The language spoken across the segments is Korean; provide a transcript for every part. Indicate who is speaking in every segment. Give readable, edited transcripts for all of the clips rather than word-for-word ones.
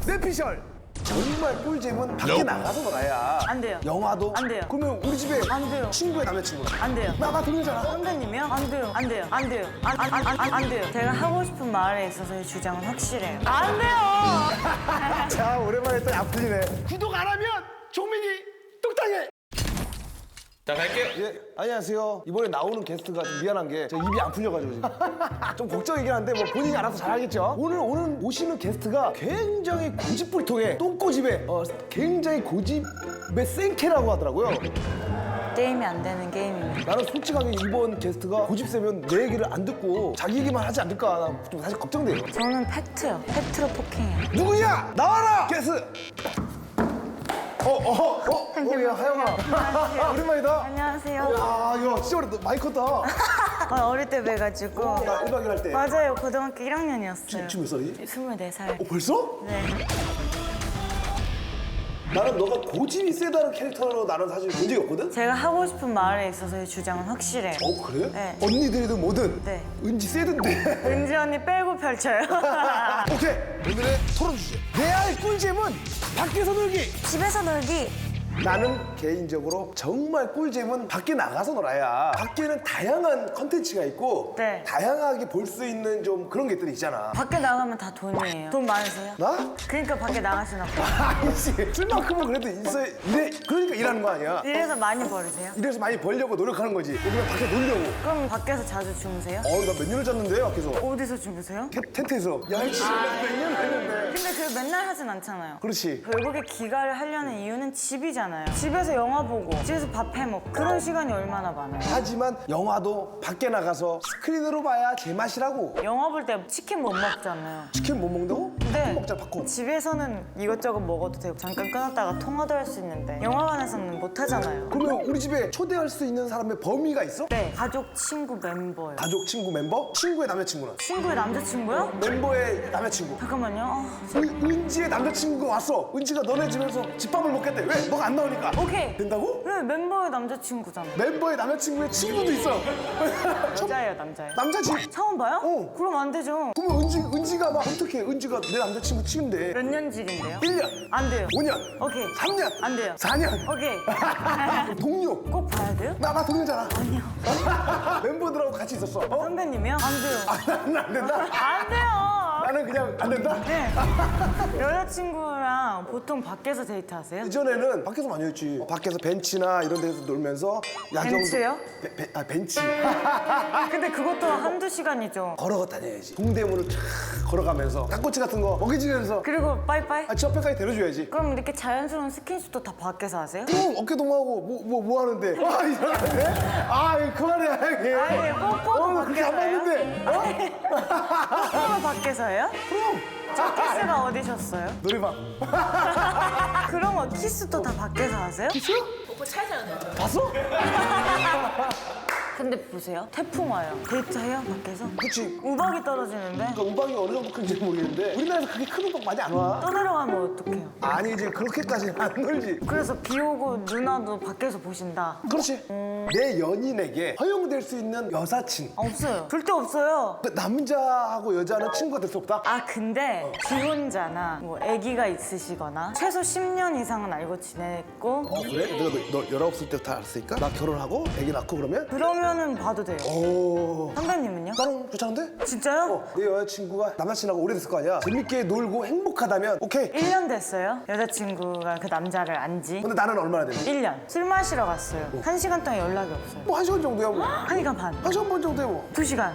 Speaker 1: 뇌피셜. 정말 꿀잼은 밖에 나가서 놀아야.
Speaker 2: 안 돼요.
Speaker 1: 영화도?
Speaker 2: 안 돼요.
Speaker 1: 그러면 우리 집에
Speaker 2: 안 돼요.
Speaker 1: 친구의 남자친구는?
Speaker 2: 안 돼요.
Speaker 1: 나 동료잖아.
Speaker 2: 선배님이요? 안 돼요. 안 돼요. 안 돼요. 안 돼요. 제가 하고 싶은 말에 있어서의 주장은 확실해요. 안 돼요.
Speaker 1: 자, 오랜만에 또 아프리네. 구독 안 하면 종민이 뚝딱해.
Speaker 3: 자, 갈게요.
Speaker 1: 예, 안녕하세요. 이번에 나오는 게스트가 좀 미안한 게 제가 입이 안 풀려가지고 지금 좀 걱정이긴 한데 뭐 본인이 알아서 잘하겠죠. 오늘 오시는 게스트가 굉장히 고집불통에 똥꼬집에 굉장히 고집의 생캐라고 하더라고요.
Speaker 2: 게임이 안 되는 게임입니다.
Speaker 1: 나는 솔직하게 이번 게스트가 고집 세면 내 얘기를 안 듣고 자기 얘기만 하지 않을까 나 좀 사실 걱정돼요.
Speaker 2: 저는 팩트요. 팩트로 폭행해요.
Speaker 1: 누구냐? 나와라! 게스트! 야, 하영아. 오랜만이다.
Speaker 2: 안녕하세요.
Speaker 1: 야, 진짜 오랜 많이 컸다.
Speaker 2: 어릴 때 뵈가지고.
Speaker 1: 나 1박 2일 할 때.
Speaker 2: 맞아요. 고등학교 1학년이었어요.
Speaker 1: 지금 몇 살이?
Speaker 2: 24살.
Speaker 1: 벌써?
Speaker 2: 네.
Speaker 1: 나는 너가 고집이 세다는 캐릭터로 나는 사실 본 적이 없거든?
Speaker 2: 제가 하고 싶은 말에 있어서의 주장은 확실해요.
Speaker 1: 그래?
Speaker 2: 네.
Speaker 1: 언니들이든 뭐든
Speaker 2: 네.
Speaker 1: 은지 세던데.
Speaker 2: 은지 언니 빼고 펼쳐요.
Speaker 1: 오케이, 오늘의 토론 주제. 레알 꿀잼은 밖에서 놀기.
Speaker 2: 집에서 놀기.
Speaker 1: 나는 개인적으로 정말 꿀잼은 밖에 나가서 놀아야. 밖에는 다양한 컨텐츠가 있고
Speaker 2: 네.
Speaker 1: 다양하게 볼 수 있는 좀 그런 것들이 있잖아.
Speaker 2: 밖에 나가면 다 돈이에요. 돈 많으세요?
Speaker 1: 나?
Speaker 2: 그러니까 밖에 나가시나 봐.
Speaker 1: 아니지. 쓸만큼은 그래도 있어야 그러니까 일하는 거 아니야.
Speaker 2: 이래서 많이 버리세요?
Speaker 1: 이래서 많이 벌려고 노력하는 거지. 우리가 밖에 놀려고.
Speaker 2: 그럼 밖에서 자주 주무세요?
Speaker 1: 나 몇 년을 잤는데 밖에서.
Speaker 2: 어디서 주무세요?
Speaker 1: 텐트에서. 야, 이씨, 몇년 했는데.
Speaker 2: 근데 그걸 맨날 하진 않잖아요.
Speaker 1: 그렇지.
Speaker 2: 결국에 귀가를 하려는 이유는 집이잖아요. 집에서 영화 보고 집에서 밥 해먹고 그런 시간이 얼마나 많아요.
Speaker 1: 하지만 영화도 밖에 나가서 스크린으로 봐야 제맛이라고.
Speaker 2: 영화 볼 때 치킨 못 먹잖아요.
Speaker 1: 치킨 못 먹는다고?
Speaker 2: 근데
Speaker 1: 먹자, 팝콘.
Speaker 2: 집에서는 이것저것 먹어도 되고 잠깐 끊었다가 통화도 할 수 있는데 영화관에서는 못 하잖아요.
Speaker 1: 그러면 우리 집에 초대할 수 있는 사람의 범위가 있어?
Speaker 2: 네, 가족, 친구, 멤버요.
Speaker 1: 가족, 친구, 멤버? 친구의 남자친구는?
Speaker 2: 친구의 남자친구요?
Speaker 1: 멤버의 남자친구.
Speaker 2: 잠깐만요.
Speaker 1: 은지의 남자친구가 왔어. 은지가 너네 집에서 집밥을 먹겠대. 왜? 너가 안 나오니까.
Speaker 2: 오케이.
Speaker 1: 된다고?
Speaker 2: 네, 멤버의 남자친구잖아.
Speaker 1: 멤버의 남자친구의 친구도 있어.
Speaker 2: 여자예요, 남자예요?
Speaker 1: 남자지.
Speaker 2: 처음 봐요?
Speaker 1: 어.
Speaker 2: 그럼 안 되죠.
Speaker 1: 그러면 은지가 막 어떻게 은지가 내 남자친구 친구인데
Speaker 2: 몇 년직인데요?
Speaker 1: 1년,
Speaker 2: 안 돼요.
Speaker 1: 5년,
Speaker 2: 오케이.
Speaker 1: 3년,
Speaker 2: 안 돼요.
Speaker 1: 4년.
Speaker 2: 오케이.
Speaker 1: 동료.
Speaker 2: 꼭 봐야 돼요?
Speaker 1: 나 동료잖아.
Speaker 2: 아니요.
Speaker 1: 멤버들하고 같이 있었어.
Speaker 2: 선배님이요? 안 돼요.
Speaker 1: 나는 안 된다.
Speaker 2: 안 돼요.
Speaker 1: 나는 그냥 안 된다.
Speaker 2: 네. 여자친구랑 보통 밖에서 데이트하세요?
Speaker 1: 이전에는 밖에서 많이 했지. 밖에서 벤치나 이런 데서 놀면서 야경.
Speaker 2: 벤츠요?
Speaker 1: 벤치.
Speaker 2: 근데 그것도 한두 시간이죠.
Speaker 1: 걸어가 다녀야지. 동대문을 쫙 걸어가면서 닭꼬치 같은 거 먹여주면서.
Speaker 2: 그리고 빠이빠이?
Speaker 1: 집 앞에까지 데려줘야지.
Speaker 2: 그럼 이렇게 자연스러운 스킨십도 다 밖에서 하세요?
Speaker 1: 어깨 동무하고 뭐 하는데? 이상한데? 그만해 형님.
Speaker 2: 아니, 뽀뽀도
Speaker 1: 나 그렇게 안
Speaker 2: 밖에서
Speaker 1: 봤는데.
Speaker 2: 뽀뽀는 밖에서 해요?
Speaker 1: 그럼
Speaker 2: 저 키스가 어디셨어요?
Speaker 1: 노래방.
Speaker 2: 그런 거 키스도 다 밖에서 하세요?
Speaker 1: 키스?
Speaker 2: 오빠 차잖아요.
Speaker 1: 봤어?
Speaker 2: 근데 보세요. 태풍 와요. 데이트해요? 밖에서?
Speaker 1: 그치.
Speaker 2: 우박이 떨어지는데?
Speaker 1: 그러니까 우박이 어느 정도 큰지 모르겠는데 우리나라에서 그렇게 큰 우박 많이 안 와.
Speaker 2: 떠내려가면 어떡해요?
Speaker 1: 아니지, 그렇게까지는 안 놀지.
Speaker 2: 그래서 비 오고 누나도 밖에서 보신다.
Speaker 1: 그렇지. 내 연인에게 허용될 수 있는 여사친.
Speaker 2: 없어요. 절대 없어요.
Speaker 1: 그 남자하고 여자는 친구가 될 수 없다?
Speaker 2: 아 근데 비혼자나 뭐 아기가 있으시거나 최소 10년 이상은 알고 지냈고
Speaker 1: 그래? 내가 너 19살 때부터 알았으니까? 나 결혼하고 애기 낳고
Speaker 2: 그러면은 봐도 돼요.
Speaker 1: 오.
Speaker 2: 선배님은요?
Speaker 1: 나는 괜찮은데?
Speaker 2: 진짜요?
Speaker 1: 내 여자친구가 남자친구하고 오래됐을 거 아니야? 재밌게 놀고 행복하다면 오케이.
Speaker 2: 1년 됐어요. 여자친구가 그 남자를 안지
Speaker 1: 근데 나는 얼마나 됐니?
Speaker 2: 1년. 술 마시러 갔어요. 1시간 동안 연락이 없어요.
Speaker 1: 뭐 1시간 정도야 뭐.
Speaker 2: 1시간 반.
Speaker 1: 1시간 반 정도야 뭐.
Speaker 2: 2시간.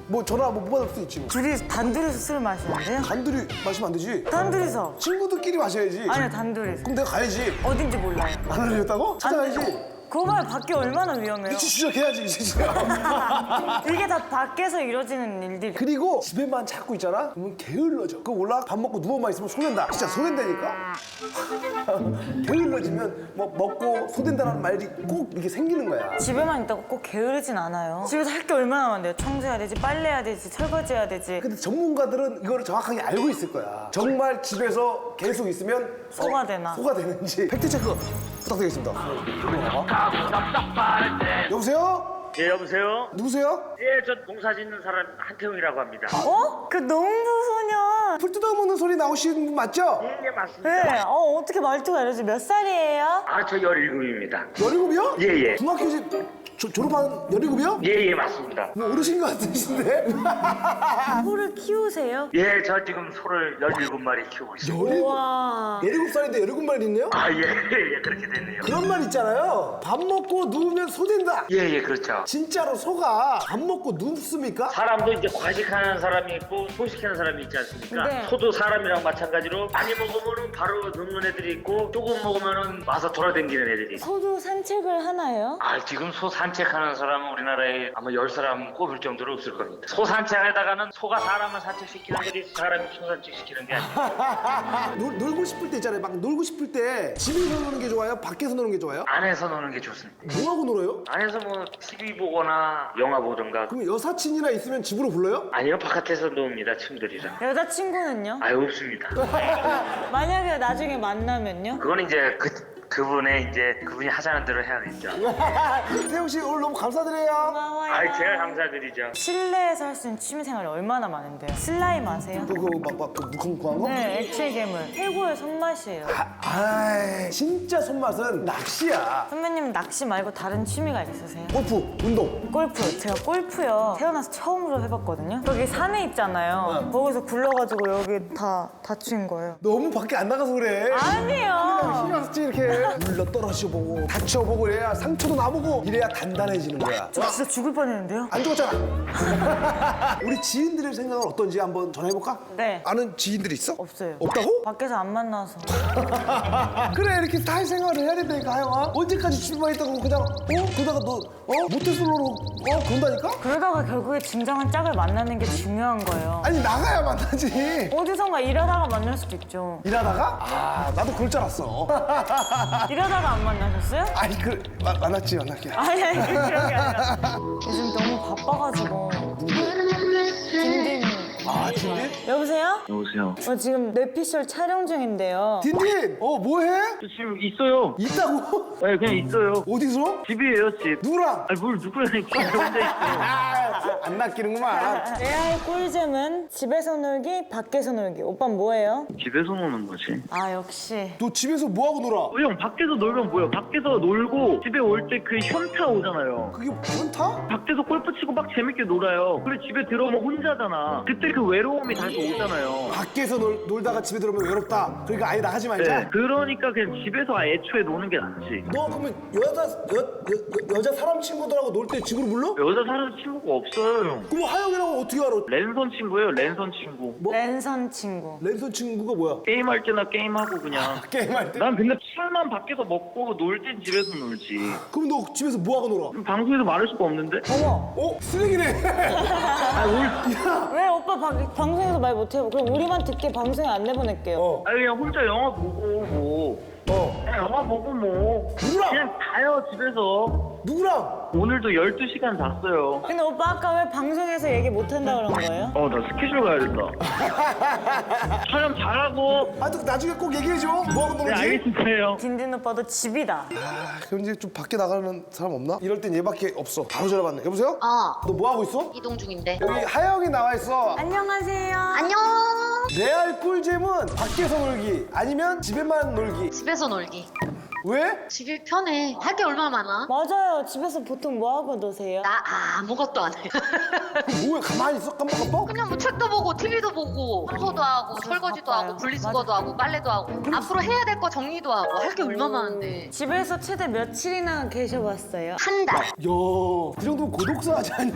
Speaker 1: 뭐 전화 못 받을 수 있지 뭐.
Speaker 2: 둘이 단둘이서 술 마시는데요?
Speaker 1: 단둘이 마시면 안 되지.
Speaker 2: 단둘이서.
Speaker 1: 친구들끼리 마셔야지.
Speaker 2: 아니요, 단둘이서.
Speaker 1: 그럼 내가 가야지.
Speaker 2: 어딘지 몰라요.
Speaker 1: 안 알려줬다고? 찾아가야지.
Speaker 2: 그거 봐요. 밖에 얼마나 위험해요.
Speaker 1: 위치 추적해야지 이제 지금.
Speaker 2: 이게 다 밖에서 이루어지는 일들이.
Speaker 1: 그리고 집에만 자꾸 있잖아? 그러면 게을러져. 그 올라 밥 먹고 누워만 있으면 소된다. 진짜 소된다니까? 게을러지면 뭐 먹고 소된다는 말이 꼭 이렇게 생기는 거야.
Speaker 2: 집에만 있다고 꼭 게으르진 않아요. 집에서 할 게 얼마나 많은데요. 청소해야 되지, 빨래해야 되지, 설거지해야 되지.
Speaker 1: 근데 전문가들은 이거를 정확하게 알고 있을 거야. 정말 집에서 계속 있으면
Speaker 2: 소가 되나?
Speaker 1: 소가 되는지 팩트 체크 부탁드리겠습니다. 여보세요?
Speaker 4: 예, 여보세요?
Speaker 1: 누구세요?
Speaker 4: 예, 저 농사 짓는 사람 한태웅이라고 합니다.
Speaker 2: 어? 그 농부소년.
Speaker 1: 풀 뜯어먹는 소리 나오시는 분 맞죠?
Speaker 4: 예, 예, 맞습니다.
Speaker 2: 네. 어떻게 말투가 이러지? 몇 살이에요?
Speaker 4: 아, 저 17입니다.
Speaker 1: 17이요?
Speaker 4: 예, 예.
Speaker 1: 중학교 졸업한 17이요?
Speaker 4: 예, 예, 맞습니다.
Speaker 1: 뭐 어르신 것 같으신데?
Speaker 2: 소를 키우세요?
Speaker 4: 예, 저 지금 소를 17마리 키우고 있습니다.
Speaker 2: 우와.
Speaker 1: 17살인데 17마리 있네요?
Speaker 4: 아, 예, 예, 그렇게 됐네요.
Speaker 1: 그런 말 있잖아요. 밥 먹고 누우면 소 된다.
Speaker 4: 예, 예, 그렇죠.
Speaker 1: 진짜로 소가 밥 먹고 눕습니까?
Speaker 4: 사람도 이제 과식하는 사람이 있고 소식하는 사람이 있지 않습니까?
Speaker 2: 네.
Speaker 4: 소도 사람이랑 마찬가지로 많이 먹으면 바로 눕는 애들이 있고 조금 먹으면 와서 돌아다니는 애들이 있고.
Speaker 2: 소도 산책을 하나요?
Speaker 4: 아, 지금 소 산책하는 사람은 우리나라에 아마 10사람 꼽을 정도로 없을 겁니다. 소 산책하다가는 소가 사람을 산책시키는 거지 사람이 소 산책시키는 게 아니에요.
Speaker 1: 놀고 싶을 때 있잖아요. 막 놀고 싶을 때 집에서 노는 게 좋아요? 밖에서 노는 게 좋아요?
Speaker 4: 안에서 노는 게 좋습니다.
Speaker 1: 뭐하고 놀아요?
Speaker 4: 안에서 뭐 TV 보거나 영화 보던가.
Speaker 1: 그럼 여사친이나 있으면 집으로 불러요?
Speaker 4: 아니요, 바깥에서 놉니다, 친구들이랑.
Speaker 2: 여자친구는요?
Speaker 4: 아유, 없습니다.
Speaker 2: 만약에 나중에 만나면요?
Speaker 4: 그건 이제 그분이 하자는 대로 해야겠죠.
Speaker 1: 태용 씨 오늘 너무 감사드려요.
Speaker 2: 고마워요.
Speaker 4: 아이, 제가 감사드리죠.
Speaker 2: 실내에서 할 수 있는 취미생활이 얼마나 많은데요? 슬라임 아세요?
Speaker 1: 그거 무궁무한 거?
Speaker 2: 네, 액체 괴물. 최고의 손맛이에요.
Speaker 1: 아, 진짜 손맛은 낚시야.
Speaker 2: 선배님 낚시 말고 다른 취미가 있으세요?
Speaker 1: 골프, 운동.
Speaker 2: 골프. 제가 골프요. 태어나서 처음으로 해봤거든요. 여기 산에 있잖아요. 거기서 굴러가지고 여기 다 다친 거예요.
Speaker 1: 너무 밖에 안 나가서 그래.
Speaker 2: 아니에요.
Speaker 1: 힘이 없지 이렇게 물러 떨어져보고 다쳐보고 이래야 상처도 나보고 이래야 단단해지는 거야.
Speaker 2: 저 진짜 죽을 뻔했는데요?
Speaker 1: 안 죽었잖아. 우리 지인들의 생각은 어떤지 한번 전화해볼까?
Speaker 2: 네.
Speaker 1: 아는 지인들이 있어?
Speaker 2: 없어요.
Speaker 1: 없다고?
Speaker 2: 밖에서 안 만나서.
Speaker 1: 그래 이렇게 사회생활을 해야 된다니까 하영아. 언제까지 집에만 있다고 그냥 그러다가 너 모태솔로로 그런다니까?
Speaker 2: 그러다가 결국에 진정한 짝을 만나는 게 중요한 거예요.
Speaker 1: 아니 나가야 만나지.
Speaker 2: 어디선가 일하다가 만날 수도 있죠.
Speaker 1: 일하다가? 아 나도 그럴 줄 알았어.
Speaker 2: 일하다가 안 만나셨어요?
Speaker 1: 아니 만났지 만났게.
Speaker 2: 아니 그런 게 아니라 요즘 너무 바빠가지고. 딘딘.
Speaker 1: 아 딘딘?
Speaker 2: 여보세요?
Speaker 4: 여보세요.
Speaker 2: 지금 뇌피셜 촬영 중인데요.
Speaker 1: 딘딘 뭐해?
Speaker 4: 저 지금 있어요.
Speaker 1: 있다고?
Speaker 4: 네, 그냥 있어요.
Speaker 1: 어디서?
Speaker 4: 집이에요, 집.
Speaker 1: 누구랑?
Speaker 4: 아니, 뭘 누구랑 집에 혼자 있어요.
Speaker 1: 안 낚이는구만.
Speaker 2: AI 꿀잼은 집에서 놀기, 밖에서 놀기. 오빤 뭐예요?
Speaker 4: 집에서 노는 거지.
Speaker 2: 아 역시.
Speaker 1: 너 집에서 뭐하고 놀아?
Speaker 4: 형, 밖에서 놀면 뭐예요? 밖에서 놀고 집에 올 때 그 현타 오잖아요.
Speaker 1: 그게 현타?
Speaker 4: 밖에서 골프 치고 막 재밌게 놀아요. 그리고 집에 들어오면 혼자잖아. 그때 그 외로움이 다시 오잖아요.
Speaker 1: 밖에서 놀다가 집에 들어오면 외롭다. 그러니까 아예 나가지 말자.
Speaker 4: 네, 그러니까 그냥 집에서 애초에 노는 게 낫지.
Speaker 1: 너 그러면 여자 사람 친구들하고 놀 때 집으로 불러?
Speaker 4: 여자 사는 친구가 없어요, 형.
Speaker 1: 그럼 하영이랑 어떻게 알아?
Speaker 4: 랜선 친구예요, 랜선 친구.
Speaker 1: 뭐?
Speaker 2: 랜선 친구.
Speaker 1: 랜선 친구가 뭐야?
Speaker 4: 게임할 때나 게임하고 그냥.
Speaker 1: 게임할 때?
Speaker 4: 난 근데 술만 밖에서 먹고 놀 땐 집에서 놀지.
Speaker 1: 그럼 너 집에서 뭐하고 놀아?
Speaker 4: 방송에서 말할 수가 없는데?
Speaker 2: 어머.
Speaker 1: 쓰레기네.
Speaker 2: 왜 오빠 방송에서 말 못해요? 그럼 우리만 듣게 방송에 안 내보낼게요.
Speaker 4: 아니 그냥 혼자 영화 보고 뭐. 그냥 영화 보고 뭐.
Speaker 1: 누구랑?
Speaker 4: 그냥 가요 집에서.
Speaker 1: 누구랑?
Speaker 4: 오늘도 12시간 잤어요.
Speaker 2: 근데 오빠 아까 왜 방송에서 얘기 못한다 그런 거예요?
Speaker 4: 나 스케줄 가야겠다. 촬영 잘하고.
Speaker 1: 아, 또 나중에 꼭 얘기해줘. 뭐하고
Speaker 4: 네,
Speaker 1: 놀지?
Speaker 4: 알겠습니다, 형.
Speaker 2: 딘딘 오빠도 집이다.
Speaker 1: 아, 그럼 이제 좀 밖에 나가는 사람 없나? 이럴 땐 얘밖에 없어. 바로 전화 받네. 여보세요? 너 뭐하고 있어?
Speaker 5: 이동 중인데.
Speaker 1: 여기 하영이 나와 있어.
Speaker 2: 안녕하세요.
Speaker 5: 안녕.
Speaker 1: 레알 꿀잼은 밖에서 놀기 아니면 집에만 놀기.
Speaker 5: 집에서 놀기.
Speaker 1: 왜?
Speaker 5: 집이 편해. 할 게 얼마나 많아?
Speaker 2: 맞아요. 집에서 보통 뭐 하고 노세요?
Speaker 5: 나 아무것도 안 해.
Speaker 1: 뭐야 가만히 있어? 깜빡깜빡?
Speaker 5: 그냥 뭐 책도 보고 TV도 보고 청소도 하고 설거지도
Speaker 2: 바빠요.
Speaker 5: 하고 분리수거도 하고 빨래도 하고 앞으로 해야 될 거 정리도 하고 할 게 얼마나 많은데.
Speaker 2: 집에서 최대 며칠이나 계셔봤어요?
Speaker 5: 한 달.
Speaker 1: 야, 그 정도면 고독사 하지 않니?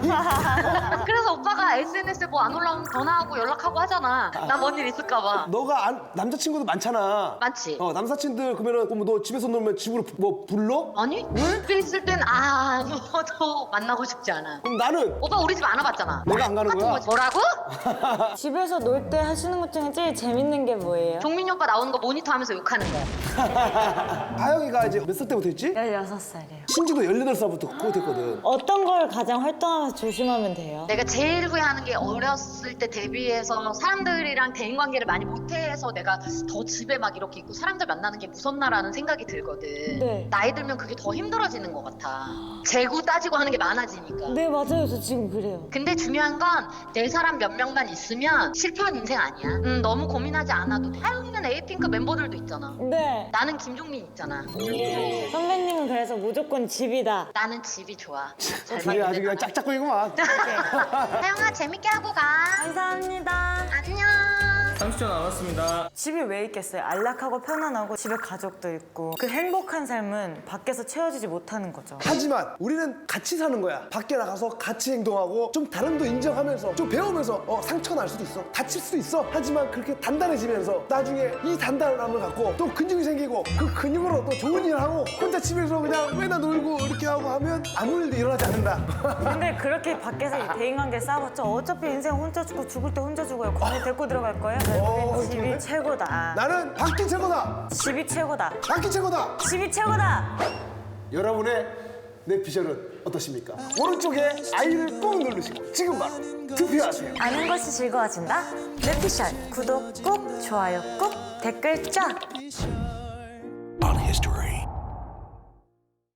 Speaker 5: 그래서 오빠가 SNS에 뭐 안 올라오면 전화하고 연락하고 하잖아. 나 뭔 일 있을까 봐.
Speaker 1: 너가 남자친구도 많잖아.
Speaker 5: 많지?
Speaker 1: 남사친들 그러면은 뭐 너 집에서 놀면 집으로 뭐 불러?
Speaker 5: 아니? 집에 있을 땐 아무도 만나고 싶지 않아.
Speaker 1: 그럼 나는
Speaker 5: 오빠 우리 집 안 와봤잖아.
Speaker 1: 내가 안 가는
Speaker 5: 똑같은
Speaker 1: 거야?
Speaker 5: 거지. 뭐라고?
Speaker 2: 집에서 놀 때 하시는 것 중에 제일 재밌는 게 뭐예요?
Speaker 5: 종민이 오빠 나오는 거 모니터 하면서 욕하는 거야.
Speaker 1: 하영이가 이제 몇 살 때부터 했지?
Speaker 2: 16살이요.
Speaker 1: 신지도 18살부터 그거 됐거든.
Speaker 2: 어떤 걸 가장 활동하면서 조심하면 돼요?
Speaker 5: 내가 제일 후회하는 게 어렸을 때 데뷔해서 사람들이랑 대인관계를 많이 못해서 내가 더 집에 막 이렇게 있고 사람들 만나는 게 무섭나라는 생각이 들거든. 힘들거든.
Speaker 2: 네.
Speaker 5: 나이 들면 그게 더 힘들어지는 것 같아. 재고 따지고 하는 게 많아지니까.
Speaker 2: 네, 맞아요. 저 지금 그래요.
Speaker 5: 근데 중요한 건 내 사람 몇 명만 있으면 실패한 인생 아니야. 너무 고민하지 않아도 돼. 여기는 에이핑크 멤버들도 있잖아.
Speaker 2: 네.
Speaker 5: 나는 김종민 있잖아.
Speaker 2: 선배님은 그래서 무조건 집이다.
Speaker 5: 나는 집이 좋아. 잘
Speaker 1: 둘이 아주 그냥
Speaker 5: 맞는
Speaker 1: 짝짝꿍이구만.
Speaker 5: 하영아 재밌게 하고 가.
Speaker 2: 감사합니다.
Speaker 5: 안녕.
Speaker 3: 30초 남았습니다.
Speaker 2: 집이 왜 있겠어요? 안락하고 편안하고 집에 가족도 있고 그 행복한 삶은 밖에서 채워지지 못하는 거죠.
Speaker 1: 하지만 우리는 같이 사는 거야. 밖에 나가서 같이 행동하고 좀 다름도 인정하면서 좀 배우면서 상처 날 수도 있어. 다칠 수도 있어. 하지만 그렇게 단단해지면서 나중에 이 단단함을 갖고 또 근육이 생기고 그 근육으로 또 좋은 일을 하고 혼자 집에서 그냥 맨날 놀고 이렇게 하고 하면 아무 일도 일어나지 않는다.
Speaker 2: 근데 그렇게 밖에서 대인관계 싸웠죠. 어차피 인생 혼자 죽고 죽을 때 혼자 죽어요. 거기 데리고 들어갈 거예요? 집이
Speaker 1: 좋은데?
Speaker 2: 최고다.
Speaker 1: 나는 밖이 최고다.
Speaker 2: 집이 최고다.
Speaker 1: 밖이 최고다.
Speaker 2: 집이 최고다.
Speaker 1: 여러분의 내 비전은 어떠십니까? 오른쪽에 아이를 꾹 누르시고 지금 바로 투표하세요.
Speaker 2: 아는 것이 즐거워진다. 내 피셜 구독 꾹, 좋아요 꾹, 댓글 쫙.
Speaker 6: on history.